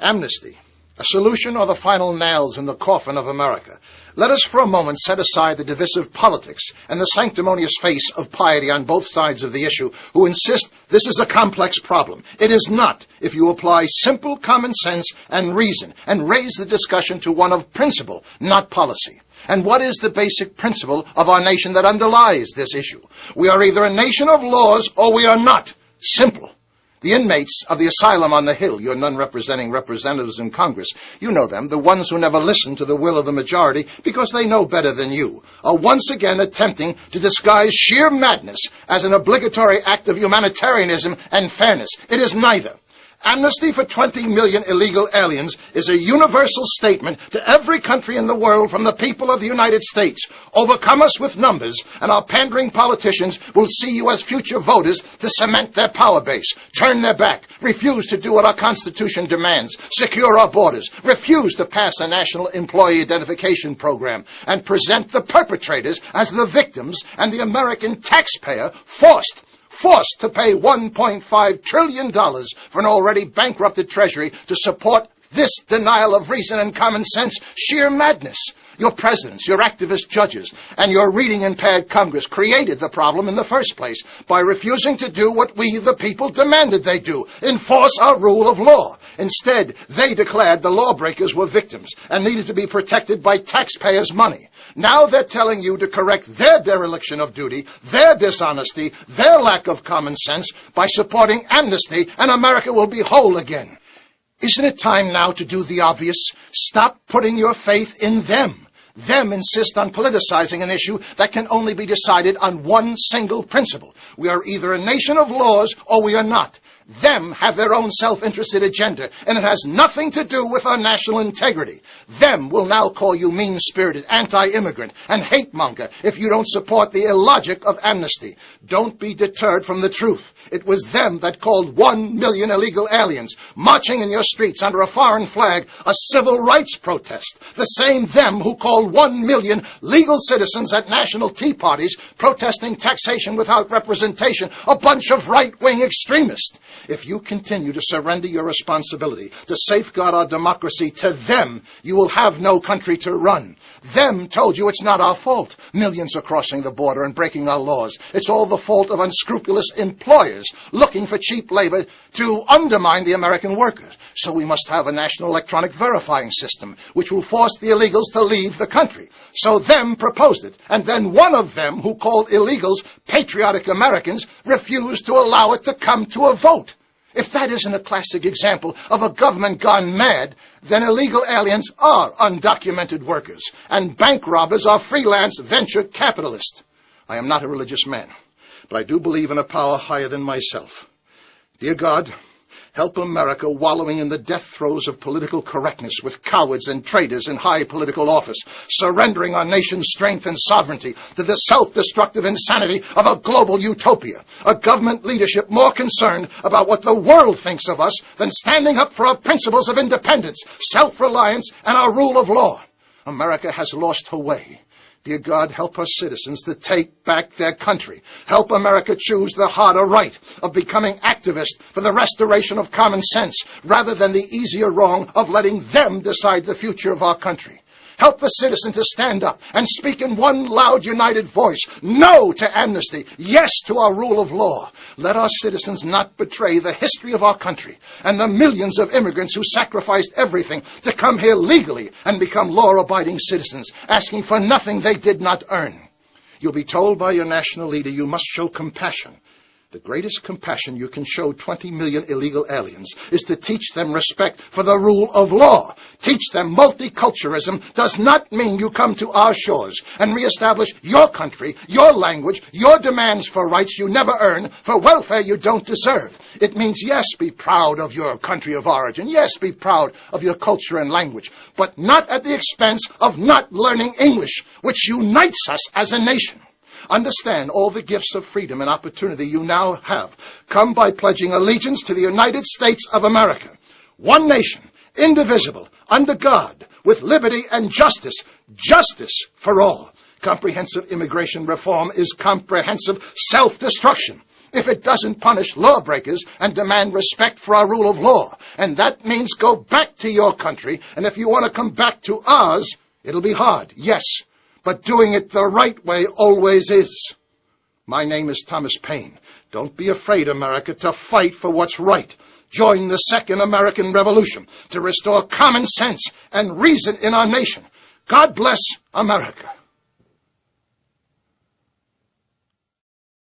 Amnesty, a solution or the final nails in the coffin of America. Let us for a moment set aside the divisive politics and the sanctimonious face of piety on both sides of the issue who insist this is a complex problem. It is not if you apply simple common sense and reason and raise the discussion to one of principle, not policy. And what is the basic principle of our nation that underlies this issue? We are either a nation of laws or we are not. Simple. The inmates of the asylum on the Hill, your non-representing representatives in Congress, you know them, the ones who never listen to the will of the majority because they know better than you, are once again attempting to disguise sheer madness as an obligatory act of humanitarianism and fairness. It is neither. Amnesty for 20 million illegal aliens is a universal statement to every country in the world from the people of the United States. Overcome us with numbers, and our pandering politicians will see you as future voters to cement their power base, turn their back, refuse to do what our Constitution demands, secure our borders, refuse to pass a national employee identification program, and present the perpetrators as the victims and the American taxpayer forced to pay $1.5 trillion for an already bankrupted Treasury to support this denial of reason and common sense sheer madness. Your presidents, your activist judges, and your reading-impaired Congress created the problem in the first place by refusing to do what we, the people, demanded they do, enforce our rule of law. Instead, they declared the lawbreakers were victims and needed to be protected by taxpayers' money. Now they're telling you to correct their dereliction of duty, their dishonesty, their lack of common sense by supporting amnesty, and America will be whole again. Isn't it time now to do the obvious? Stop putting your faith in them. Them insist on politicizing an issue that can only be decided on one single principle. We are either a nation of laws or we are not. Them have their own self-interested agenda, and it has nothing to do with our national integrity. Them will now call you mean-spirited, anti-immigrant, and hate-monger if you don't support the illogic of amnesty. Don't be deterred from the truth. It was them that called 1 million illegal aliens marching in your streets under a foreign flag a civil rights protest. The same them who called 1 million legal citizens at national tea parties protesting taxation without representation a bunch of right-wing extremists. If you continue to surrender your responsibility to safeguard our democracy to them, you will have no country to run. Them told you it's not our fault. Millions are crossing the border and breaking our laws. It's all the fault of unscrupulous employers looking for cheap labor to undermine the American workers. So we must have a national electronic verifying system, which will force the illegals to leave the country. So them proposed it, and then one of them, who called illegals patriotic Americans, refused to allow it to come to a vote. If that isn't a classic example of a government gone mad, then illegal aliens are undocumented workers, and bank robbers are freelance venture capitalists. I am not a religious man, but I do believe in a power higher than myself. Dear God, help America wallowing in the death throes of political correctness with cowards and traitors in high political office, surrendering our nation's strength and sovereignty to the self-destructive insanity of a global utopia, a government leadership more concerned about what the world thinks of us than standing up for our principles of independence, self-reliance, and our rule of law. America has lost her way. Dear God, help our citizens to take back their country. Help America choose the harder right of becoming activists for the restoration of common sense rather than the easier wrong of letting them decide the future of our country. Help the citizen to stand up and speak in one loud, united voice. No to amnesty. Yes to our rule of law. Let our citizens not betray the history of our country and the millions of immigrants who sacrificed everything to come here legally and become law-abiding citizens, asking for nothing they did not earn. You'll be told by your national leader you must show compassion. The greatest compassion you can show 20 million illegal aliens is to teach them respect for the rule of law. Teach them multiculturalism does not mean you come to our shores and reestablish your country, your language, your demands for rights you never earn, for welfare you don't deserve. It means, yes, be proud of your country of origin. Yes, be proud of your culture and language, but not at the expense of not learning English, which unites us as a nation. Understand all the gifts of freedom and opportunity you now have come by pledging allegiance to the United States of America. One nation, indivisible, under God, with liberty and justice. Justice for all. Comprehensive immigration reform is comprehensive self-destruction. If it doesn't punish lawbreakers and demand respect for our rule of law, And that means go back to your country, and if you want to come back to ours, it'll be hard, yes, but doing it the right way always is. My name is Thomas Paine. Don't be afraid, America, to fight for what's right. Join the Second American Revolution to restore common sense and reason in our nation. God bless America.